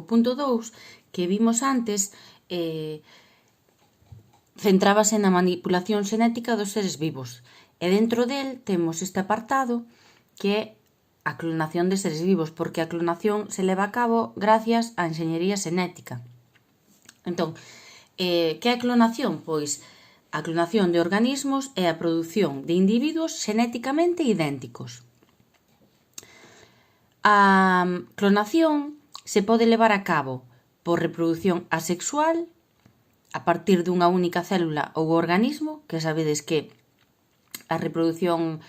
O punto 2, que vimos antes, centrábase na manipulación xenética dos seres vivos. E dentro del temos este apartado que é a clonación de seres vivos, porque a clonación se leva a cabo gracias á enxeñería xenética. Entón, que é a clonación? Pois a clonación de organismos é a produción de individuos xenéticamente idénticos. A clonación se pode levar a cabo por reproducción asexual a partir dunha única célula ou organismo, que sabedes que a reproducción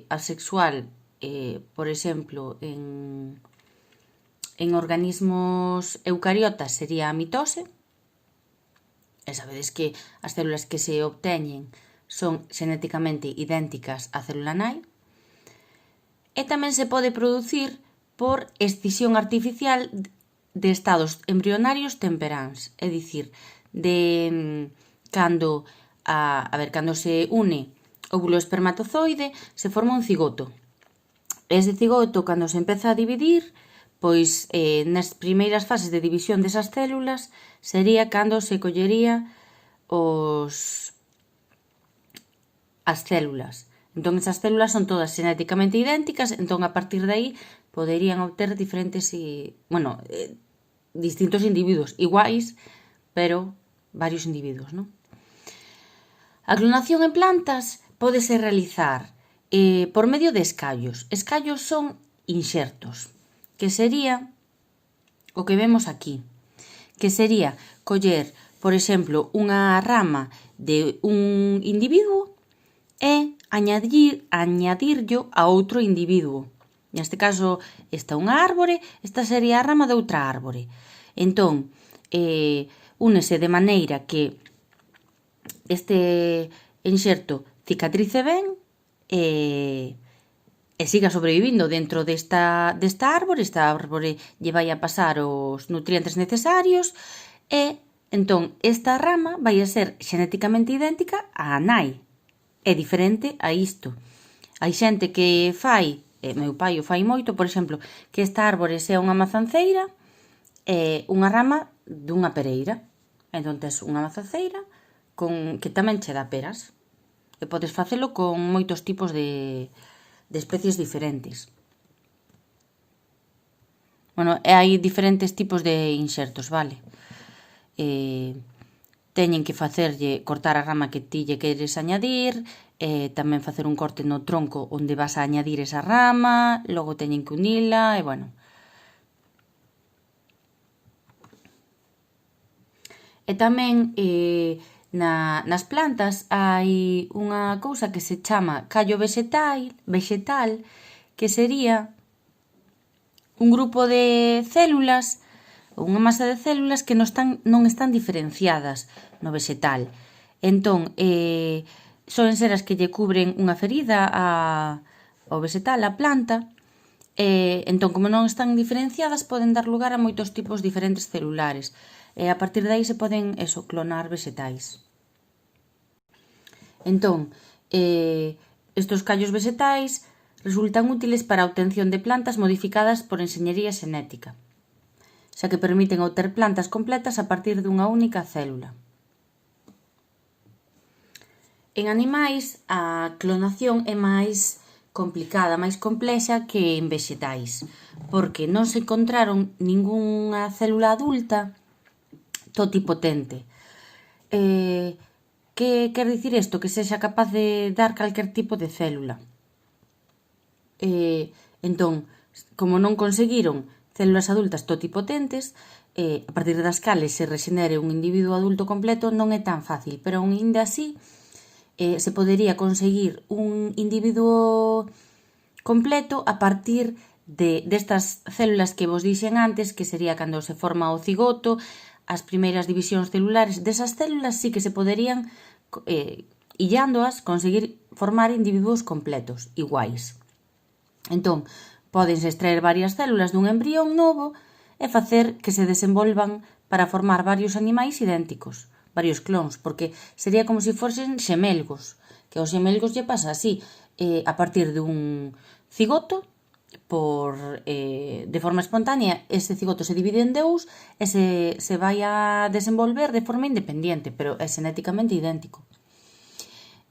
asexual, por exemplo, en organismos eucariotas sería a mitose, e sabedes que as células que se obteñen son xenéticamente idénticas á célula nai. E tamén se pode producir por escisión artificial de estados embrionarios temperáns, é dicir, de cando se une óvulo espermatozoide, se forma un cigoto. Ese cigoto, cando se empeza a dividir, pois nas primeiras fases de división desas células sería cando se collería as células. Entón, esas células son todas xenéticamente idénticas, entón, a partir de aí, poderían obter distintos individuos, iguais, pero varios individuos, non? A clonación en plantas pódese realizar por medio de escallos. Escallos son inxertos, que sería o que vemos aquí, que sería coller, por exemplo, unha rama de un individuo e añadirlo a outro individuo. Neste caso, esta é unha árbore, esta sería a rama de outra árbore. Entón, únese de maneira que este enxerto cicatrice ben e siga sobrevivindo dentro desta árbore. Esta árbore lle vai a pasar os nutrientes necesarios e, entón, esta rama vai a ser xenéticamente idéntica á nai. É diferente a isto. Hai xente que fai, meu pai o fai moito, por exemplo, que esta árbore sea unha mazanceira e unha rama dunha pereira. Entón, tes unha mazanceira que tamén che dá peras. E podes facelo con moitos tipos de especies diferentes. Hai diferentes tipos de inxertos, vale? Teñen que cortar a rama que ti lle queres añadir, tamén facer un corte no tronco onde vas a añadir esa rama, logo teñen que unila, e bueno. E tamén nas plantas hai unha cousa que se chama callo vegetal, que sería un grupo de células, ou unha masa de células que non están diferenciadas no vegetal. Entón, soen ser as que lle cubren unha ferida ao vegetal, á planta. Entón, como non están diferenciadas, poden dar lugar a moitos tipos diferentes celulares. E a partir de aí se poden clonar vegetais. Entón, estes callos vegetais resultan útiles para a obtención de plantas modificadas por enxeñería xenética, xa que permiten obter plantas completas a partir dunha única célula. En animais, a clonación é máis complicada, máis complexa que en vegetais, porque non se encontraron ningunha célula adulta totipotente. Que quer dicir isto? Que sexa capaz de dar calquer tipo de célula. Entón, como non conseguiron células adultas totipotentes, a partir das cales se rexenere un individuo adulto completo, non é tan fácil, pero aínda así se podería conseguir un individuo completo a partir destas células que vos dixen antes, que sería cando se forma o cigoto. As primeiras divisións celulares desas células sí que se poderían, illándoas, conseguir formar individuos completos, iguais. Entón, pódense extraer varias células dun embrión novo e facer que se desenvolvan para formar varios animais idénticos, varios clóns, porque sería como se fosen xemelgos, que aos xemelgos lle pasa así, a partir dun cigoto de forma espontánea, ese cigoto se divide en dous e se vai a desenvolver de forma independiente, pero é xenéticamente idéntico.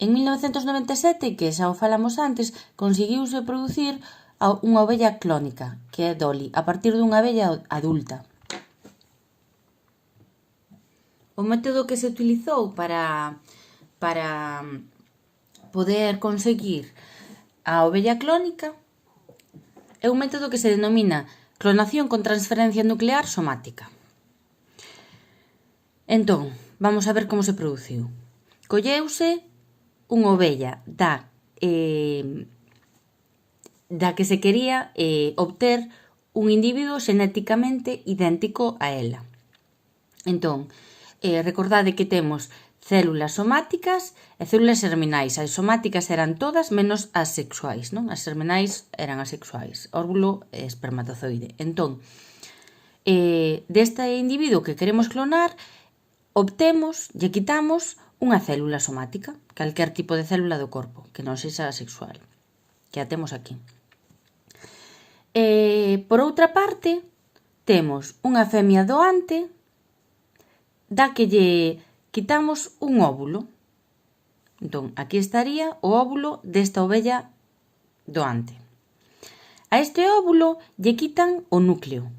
En 1997, que xa o falamos antes, conseguiuse producir unha ovella clónica, que é Dolly, a partir dunha ovella adulta. O método que se utilizou para poder conseguir a ovella clónica é un método que se denomina clonación con transferencia nuclear somática. Entón, vamos a ver como se produciu. Colleuse unha ovella da que se quería obter un individuo xenéticamente idéntico a ela. Entón, recordade que temos células somáticas e células germinais. As somáticas eran todas menos as sexuais, non? As germinais eran asexuais, óvulo e espermatozoide. Entón, deste individuo que queremos clonar, lle quitamos unha célula somática, calquer tipo de célula do corpo, que non sexa sexual, que a temos aquí. Por outra parte, temos unha femia doante da que lle quitamos un óvulo. Entón, aquí estaría o óvulo desta ovella doante. A este óvulo lle quitan o núcleo.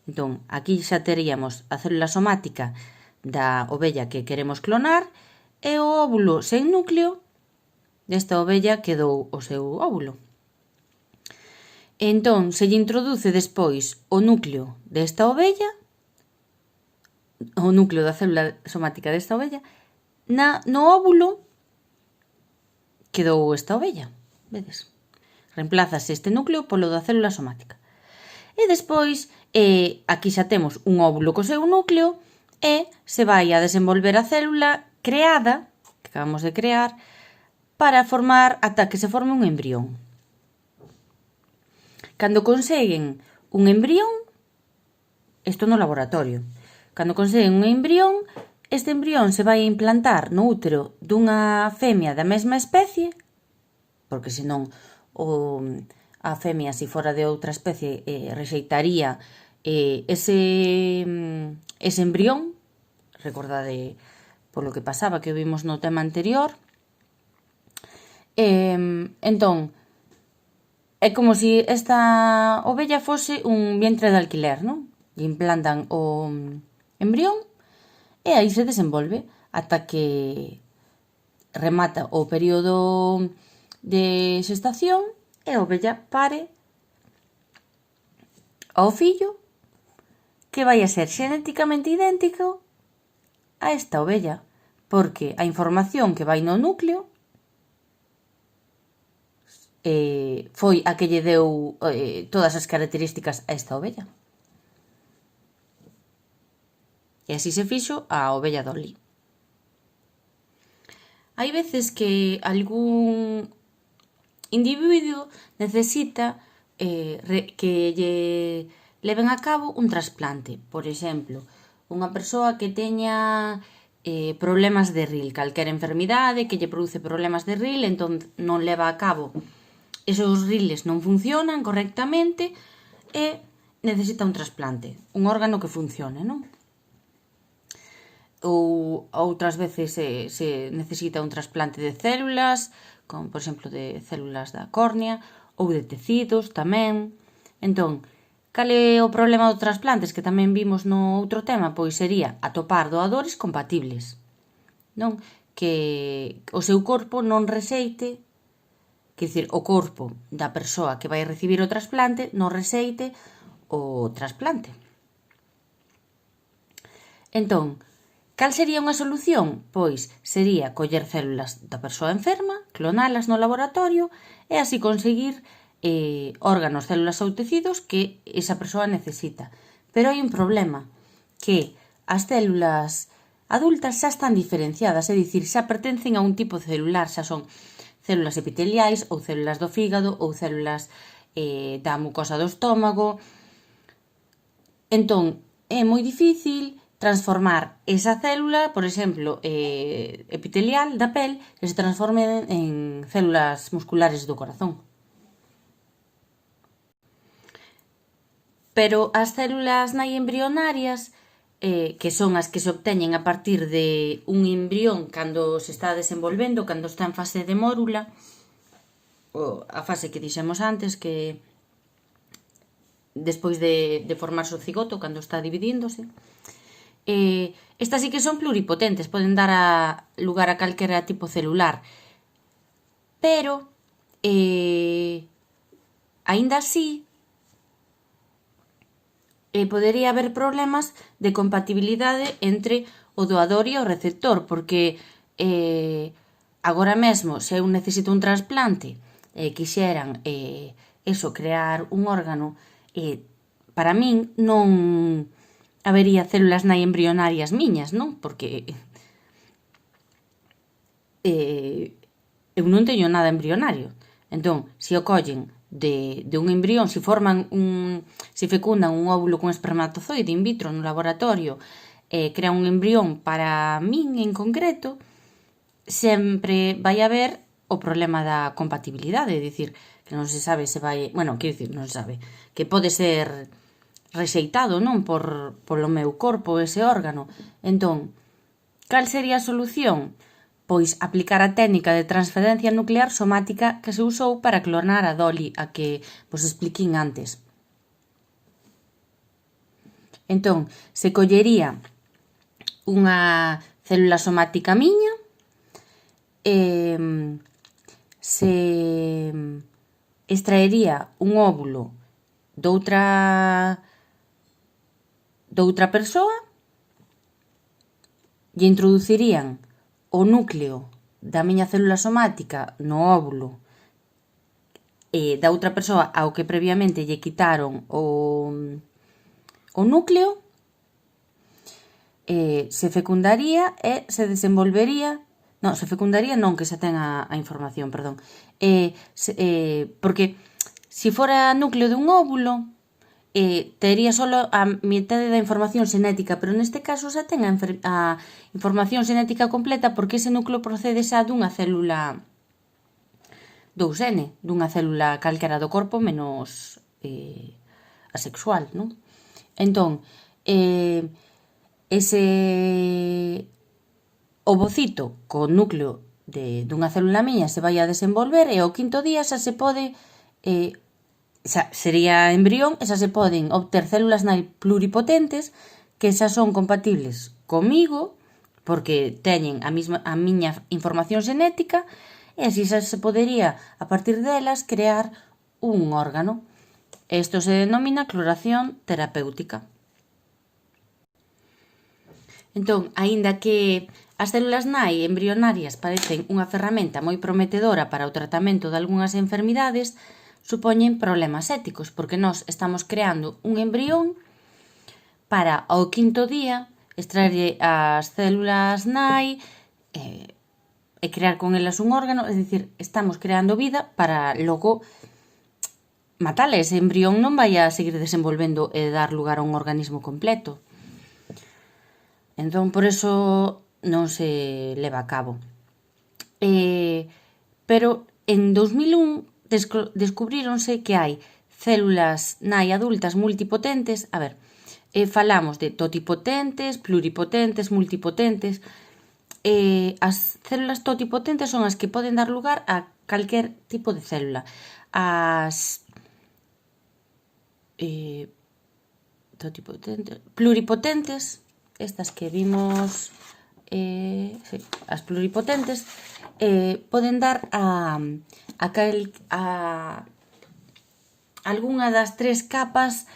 Entón, aquí xa teríamos a célula somática da ovella que queremos clonar e o óvulo sen núcleo desta ovella quedou o seu óvulo. Entón, se lle introduce despois o núcleo desta ovella, o núcleo da célula somática desta ovella, no óvulo quedou esta ovella, vedes? Reemplázase este núcleo polo da célula somática. E despois, aquí xa temos un óvulo co seu núcleo e se vai a desenvolver a célula creada, que acabamos de crear, para formar ata que se forme un embrión. Cando conseguen un embrión, isto no laboratorio, cando conseguen un embrión, este embrión se vai a implantar no útero dunha femia da mesma especie, porque senón a femia, se fora de outra especie, rexeitaría ese embrión. Recordade polo que pasaba, que o vimos no tema anterior. Entón, é como se esta ovella fose un vientre de alquiler, non? E implantan o embrión e aí se desenvolve ata que remata o período de xestación e a ovella pare ao fillo que vai a ser xenéticamente idéntico a esta ovella, porque a información que vai no núcleo foi a que lle deu todas as características a esta ovella. E así se fixo a ovella Dolly. Hai veces que algún individuo necesita que lle leven a cabo un trasplante. Por exemplo, unha persoa que teña problemas de RIL, calquera enfermidade que lle produce problemas de RIL, entón non leva a cabo, esos riles non funcionan correctamente e necesita un trasplante, un órgano que funcione, non? Ou outras veces se necesita un trasplante de células, como por exemplo de células da córnea, ou de tecidos tamén. Entón, cal é o problema dos trasplantes, que tamén vimos no outro tema? Pois sería atopar doadores compatibles, non? Que o seu corpo non rexeite, quer dicir, o corpo da persoa que vai recibir o trasplante non rexeite o trasplante. Entón, cal sería unha solución? Pois sería coller células da persoa enferma, clonalas no laboratorio e así conseguir órganos, células ou tecidos que esa persoa necesita. Pero hai un problema, que as células adultas xa están diferenciadas, é dicir, xa pertencen a un tipo celular, xa son células epiteliais ou células do fígado ou células da mucosa do estómago. Entón, é moi difícil transformar esa célula, por exemplo, epitelial da pel, que se transforme en células musculares do corazón. Pero as células nai embrionarias, que son as que se obteñen a partir de un embrión cando se está desenvolvendo, cando está en fase de mórula, ou a fase que dixemos antes, que despois de formarse o cigoto, cando está dividíndose, estas sí que son pluripotentes, poden dar lugar a calquera tipo celular, pero aínda así podería haber problemas de compatibilidade entre o doador e o receptor, porque agora mesmo, se eu necesito un trasplante, quixeran crear un órgano, para min non habería células nai embrionarias miñas, non? Porque eu non teño nada embrionario. Entón, se o collen de un embrión, se fecundan un óvulo con espermatozoide in vitro no laboratorio, crean un embrión para min en concreto, sempre vai haber o problema da compatibilidade, é dicir, que non se sabe se vai, non se sabe, que pode ser rexeitado, non, polo meu corpo ese órgano. Entón, cal sería a solución? Pois aplicar a técnica de transferencia nuclear somática que se usou para clonar a Dolly, a que vos expliquín antes. Entón, se collería unha célula somática miña, se extraería un óvulo doutra persoa e introducirían o núcleo da miña célula somática no óvulo da outra persoa ao que previamente lle quitaron o núcleo, se fecundaría e se desenvolvería. Non, se fecundaría non, que xa ten a información, perdón. Porque se fora núcleo dun óvulo, tería só a metade da información xenética, pero neste caso xa ten a información xenética completa, porque ese núcleo procede xa dunha célula 2N, dunha célula calquera do corpo menos asexual, non? Entón, ese ovocito co núcleo dunha célula miña se vai a desenvolver e ao quinto día xa se pode, xa sería embrión, e xa se poden obter células nai pluripotentes que xa son compatibles comigo porque teñen a miña información xenética, e así xa se podería a partir delas crear un órgano. Isto se denomina cloración terapéutica. Entón, aínda que as células nai embrionarias parecen unha ferramenta moi prometedora para o tratamento de algunhas enfermidades, supoñen problemas éticos, porque nós estamos creando un embrión para ao quinto día extraer as células nai e crear con elas un órgano, é dicir, estamos creando vida para logo matala. Ese embrión non vai a seguir desenvolvendo e dar lugar a un organismo completo. Entón, por eso non se leva a cabo. Pero en 2001 descubríronse que hai células nai adultas multipotentes. A ver, falamos de totipotentes, pluripotentes, multipotentes. As células totipotentes son as que poden dar lugar a calquer tipo de célula. As pluripotentes, estas que vimos, as pluripotentes, poden dar a algunha das tres capas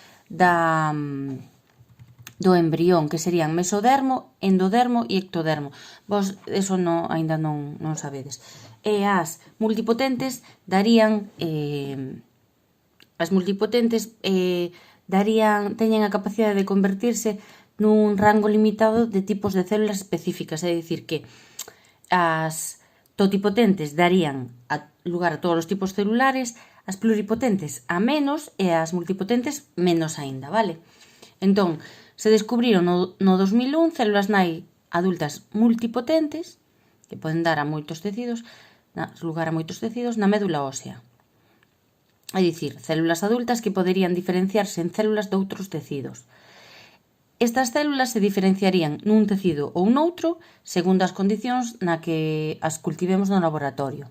do embrión, que serían mesodermo, endodermo e ectodermo. Vos eso aínda non sabedes. E as multipotentes darían teñen a capacidade de convertirse nun rango limitado de tipos de células específicas, é dicir que as totipotentes darían lugar a todos os tipos celulares, as pluripotentes a menos e as multipotentes menos aínda, vale? Entón, se descubriron no 2001 células nai adultas multipotentes que poden dar lugar a moitos tecidos na médula ósea. é dicir, células adultas que poderían diferenciarse en células doutros tecidos. Estas células se diferenciarían nun tecido ou noutro segundo as condicións na que as cultivemos no laboratorio.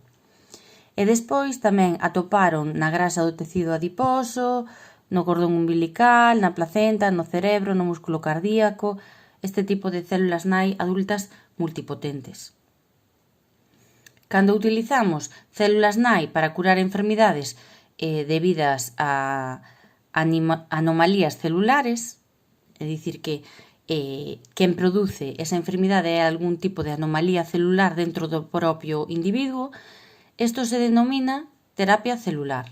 E despois tamén atoparon na grasa do tecido adiposo, no cordón umbilical, na placenta, no cerebro, no músculo cardíaco, este tipo de células nai adultas multipotentes. Cando utilizamos células nai para curar enfermidades debidas a anomalías celulares, é dicir que quen produce esa enfermidade é algún tipo de anomalía celular dentro do propio individuo, isto se denomina terapia celular.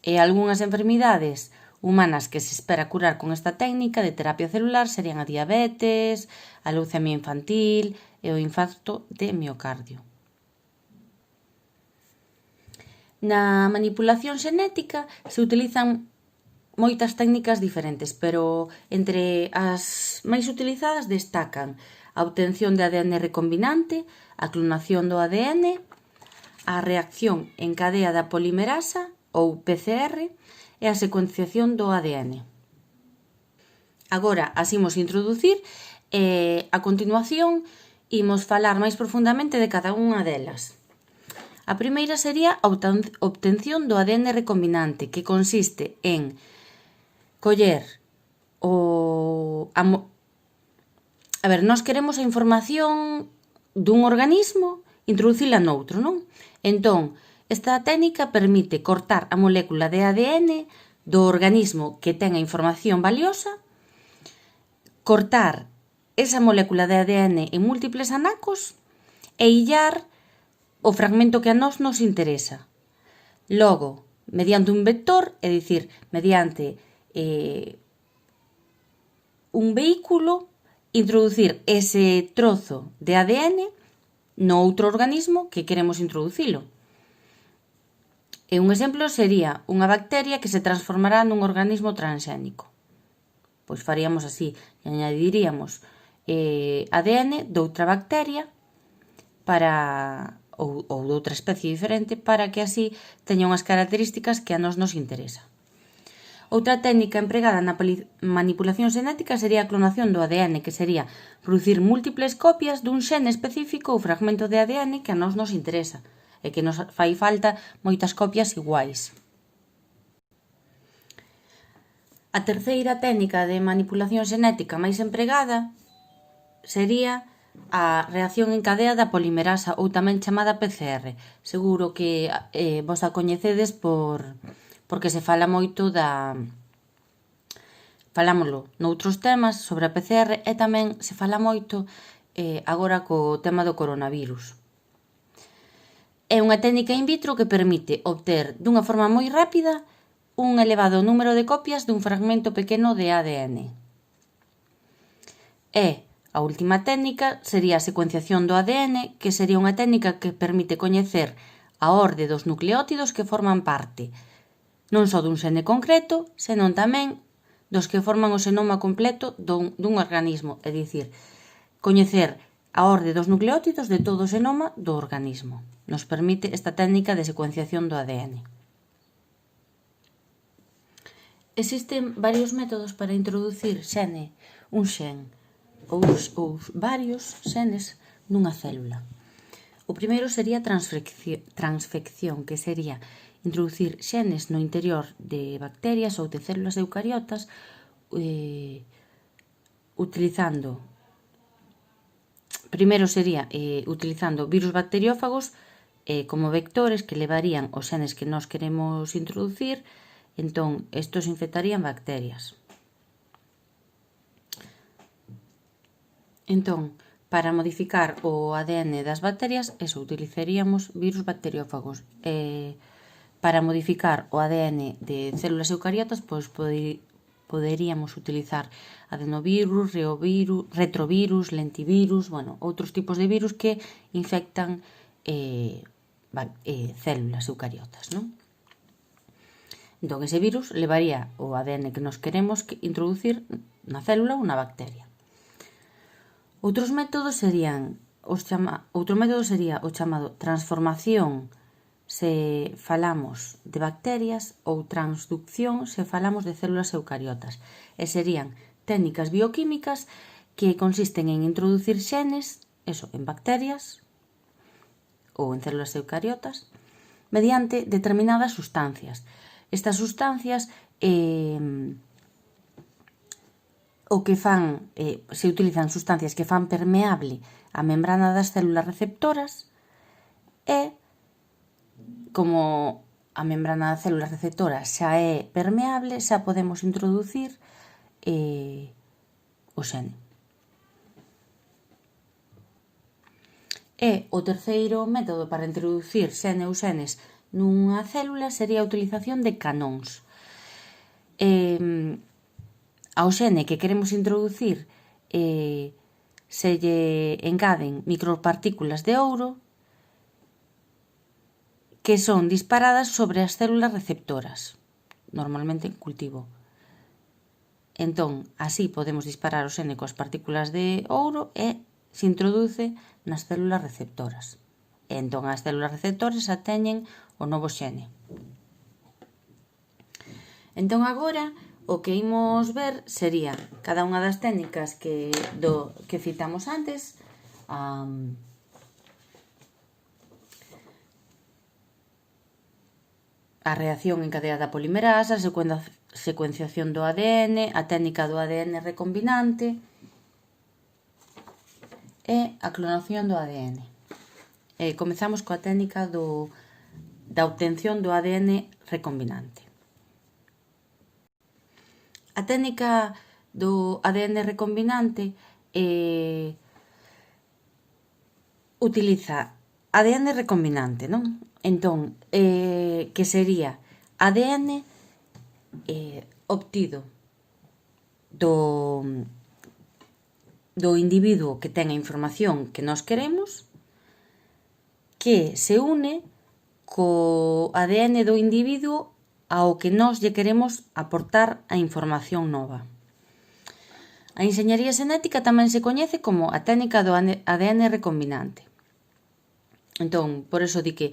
E algunhas enfermidades humanas que se espera curar con esta técnica de terapia celular serían a diabetes, a leucemia infantil e o infarto de miocardio. Na manipulación xenética se utilizan moitas técnicas diferentes, pero entre as máis utilizadas destacan a obtención de ADN recombinante, a clonación do ADN, a reacción en cadea da polimerasa ou PCR e a secuenciación do ADN. Agora, as imos introducir e a continuación imos falar máis profundamente de cada unha delas. A primeira sería a obtención do ADN recombinante, que consiste en coller nós queremos a información dun organismo, introducila noutro, non? Entón, esta técnica permite cortar a molécula de ADN do organismo que ten a información valiosa, cortar esa molécula de ADN en múltiples anacos e illar o fragmento que a nós nos interesa. Logo, mediante un vector, é dicir, mediante un vehículo, introducir ese trozo de ADN no outro organismo que queremos introducilo. E un exemplo sería unha bacteria que se transformará nun organismo transxénico. Pois faríamos así, e añadiríamos ADN doutra bacteria ou doutra especie diferente para que así teña unhas características que a nós nos interesa. Outra técnica empregada na manipulación xenética sería a clonación do ADN, que sería producir múltiples copias dun xene específico ou fragmento de ADN que a nós nos interesa e que nos fai falta moitas copias iguais. A terceira técnica de manipulación xenética máis empregada sería a reacción en cadea da polimerasa ou tamén chamada PCR. Seguro que vos a coñecedes porque se fala moito falámoslo noutros temas sobre a PCR e tamén se fala moito agora co tema do coronavirus. É unha técnica in vitro que permite obter dunha forma moi rápida un elevado número de copias dun fragmento pequeno de ADN. E a última técnica sería a secuenciación do ADN, que sería unha técnica que permite coñecer a orde dos nucleótidos que forman parte non só dun xene concreto, senón tamén dos que forman o xenoma completo dun organismo, é dicir, coñecer a orde dos nucleótidos de todo o xenoma do organismo. Nos permite esta técnica de secuenciación do ADN. Existen varios métodos para introducir un xen ou varios xenes nunha célula. O primeiro sería transfección, que sería introducir xenes no interior de bacterias ou de células eucariotas utilizando virus bacteriófagos como vectores que levarían os xenes que nós queremos introducir. Entón, estos infectarían bacterias. Entón, para modificar o ADN das bacterias, utilizaríamos virus bacteriófagos. Para modificar o ADN de células eucariotas, pois poderíamos utilizar adenovirus, retrovirus, lentivirus, outros tipos de virus que infectan células eucariotas, non? Entón, ese virus levaría o ADN que nos queremos introducir na célula ou na bacteria. Outro método sería o chamado transformación se falamos de bacterias ou transducción se falamos de células eucariotas. E serían técnicas bioquímicas que consisten en introducir xenes, en bacterias ou en células eucariotas, mediante determinadas sustancias. Estas sustancias se utilizan sustancias que fan permeable a membrana das células receptoras e, como a membrana das células receptoras xa é permeable, xa podemos introducir o xene. E o terceiro método para introducir xene ou xenes nunha célula sería a utilización de canóns. Ao xene que queremos introducir se lle engaden micropartículas de ouro que son disparadas sobre as células receptoras, normalmente en cultivo. Entón, así podemos disparar o xene coas partículas de ouro e se introduce nas células receptoras. E entón as células receptoras xa teñen o novo xene. Entón agora o que imos ver sería cada unha das técnicas que citamos antes, a reacción encadeada polimerasa, a secuenciación do ADN, a técnica do ADN recombinante e a clonación do ADN. Comezamos coa técnica da obtención do ADN recombinante. A técnica do ADN recombinante utiliza ADN recombinante, non? Entón, que sería ADN obtido do individuo que ten a información que nós queremos, que se une co ADN do individuo ao que nós lle queremos aportar a información nova. A enxeñería xenética tamén se coñece como a técnica do ADN recombinante. Entón, por iso di que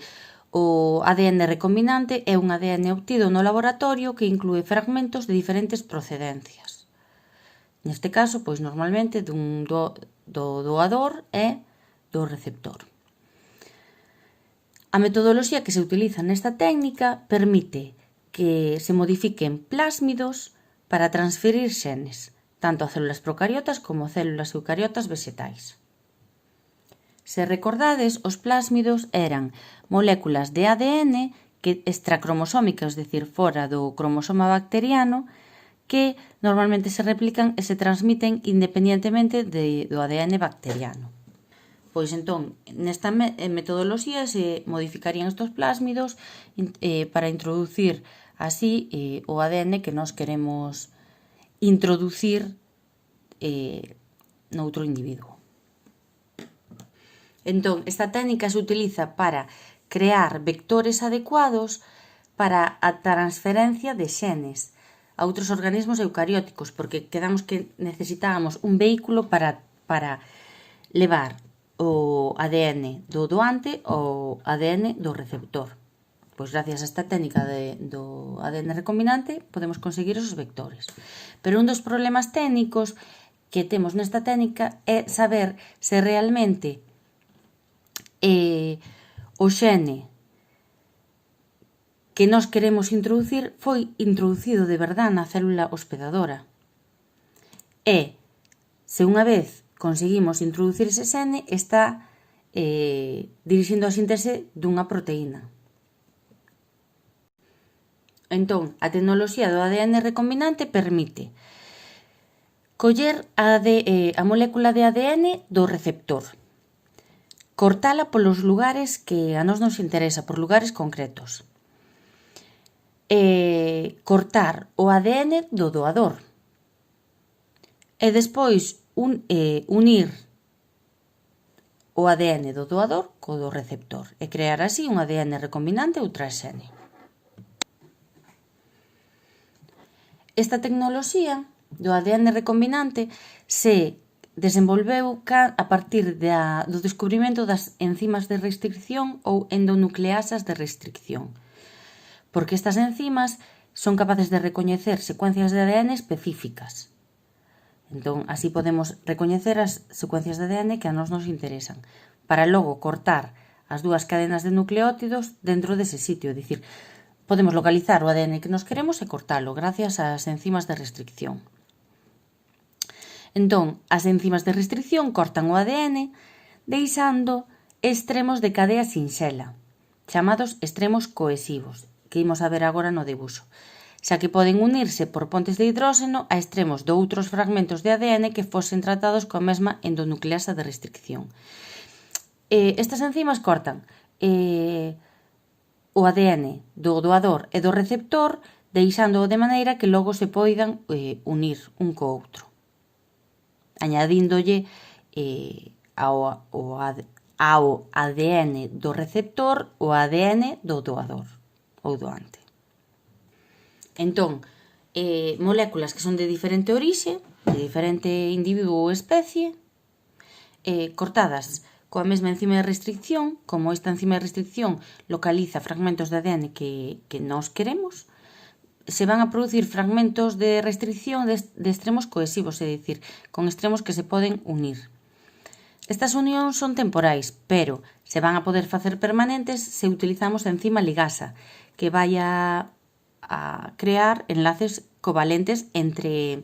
o ADN recombinante é un ADN obtido no laboratorio que inclúe fragmentos de diferentes procedencias. Neste caso, pois normalmente do doador e do receptor. A metodoloxía que se utiliza nesta técnica permite que se modifiquen plásmidos para transferir xenes, tanto a células procariotas como a células eucariotas vegetais. Se recordades, os plásmidos eran moléculas de ADN extracromosómicas, es dicir, fora do cromosoma bacteriano, que normalmente se replican e se transmiten independentemente do ADN bacteriano. Pois entón, nesta metodoloxía se modificarían estes plásmidos para introducir así o ADN que nós queremos introducir noutro individuo. Entón, esta técnica se utiliza para crear vectores adecuados para a transferencia de xenes a outros organismos eucarióticos, porque quedamos que necesitábamos un vehículo para levar o ADN do doante ao ADN do receptor. Pois gracias a esta técnica do ADN recombinante podemos conseguir esos vectores. Pero un dos problemas técnicos que temos nesta técnica é saber se realmente o xene que nós queremos introducir foi introducido de verdade na célula hospedadora. E, se unha vez conseguimos introducir ese xene, está dirixindo a síntese dunha proteína. Entón, a tecnoloxía do ADN recombinante permite coller a molécula de ADN do receptor, cortala polos lugares que a nós nos interesa, por lugares concretos, cortar o ADN do doador e despois unir o ADN do doador co do receptor e crear así un ADN recombinante ou transxene. Esta tecnoloxía do ADN recombinante se desenvolveu a partir do descubrimento das enzimas de restricción ou endonucleasas de restricción, porque estas enzimas son capaces de recoñecer secuencias de ADN específicas. Entón, así podemos recoñecer as secuencias de ADN que a nos interesan, para logo cortar as dúas cadenas de nucleótidos dentro dese sitio, é dicir, podemos localizar o ADN que nos queremos e cortalo gracias ás enzimas de restricción. Entón, as enzimas de restricción cortan o ADN deixando extremos de cadea sinxela, chamados extremos cohesivos, que imos a ver agora no debuxo, xa que poden unirse por pontes de hidróxeno a extremos de outros fragmentos de ADN que fosen tratados coa mesma endonucleasa de restricción. Estas enzimas cortan o ADN do doador e do receptor, deixándoo de maneira que logo se poidan unir un co outro, añadíndolle ao ADN do receptor o ADN do doador ou doante. Entón, moléculas que son de diferente orixe, de diferente individuo ou especie, cortadas coa mesma enzima de restricción, como esta enzima de restricción localiza fragmentos de ADN que nós queremos, se van a producir fragmentos de restricción de extremos cohesivos, é dicir, con extremos que se poden unir. Estas unións son temporais, pero se van a poder facer permanentes se utilizamos a enzima ligasa, que vai a crear enlaces covalentes entre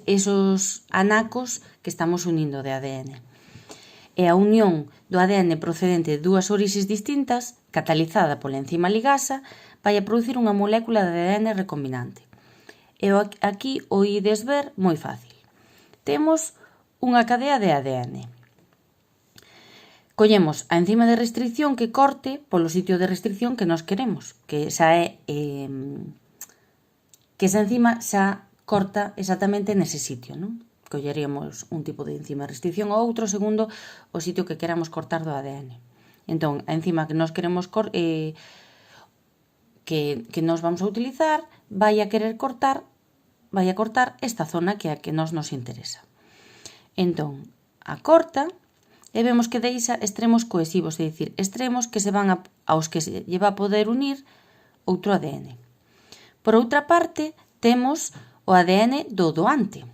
esos anacos que estamos unindo de ADN. E a unión do ADN procedente de dúas orixes distintas, catalizada pola enzima ligasa, vai a producir unha molécula de ADN recombinante. E aquí o ides ver moi fácil. Temos unha cadea de ADN. Collemos a enzima de restricción que corte polo sitio de restricción que nós queremos, que esa enzima xa corta exactamente nese sitio, non? Colleríamos un tipo de enzima de restricción ou outro segundo o sitio que queramos cortar do ADN. Entón, a enzima que nós queremos que nós vamos a utilizar vai a cortar esta zona que é a que nos interesa. Entón, a corta e vemos que deixa extremos cohesivos, é dicir, extremos que se van aos que se lle va a poder unir outro ADN. Por outra parte, temos o ADN do doante,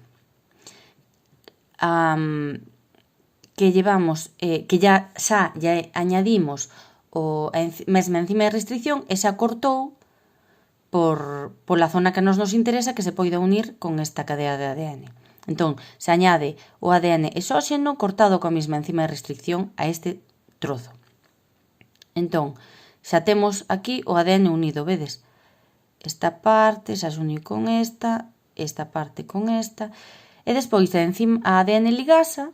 que llevamos, que xa añadimos a mesma enzima de restricción e xa cortou pola zona que nos interesa que se poida unir con esta cadea de ADN. Entón, se añade o ADN exóxeno cortado coa mesma enzima de restricción a este trozo. Entón, xa temos aquí o ADN unido, vedes? Esta parte xa se uniu con esta parte con esta, e despois a ADN ligasa,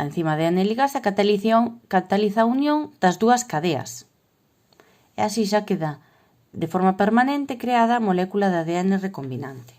a enzima ADN ligasa cataliza a unión das dúas cadeas. E así xa queda de forma permanente creada a molécula de ADN recombinante.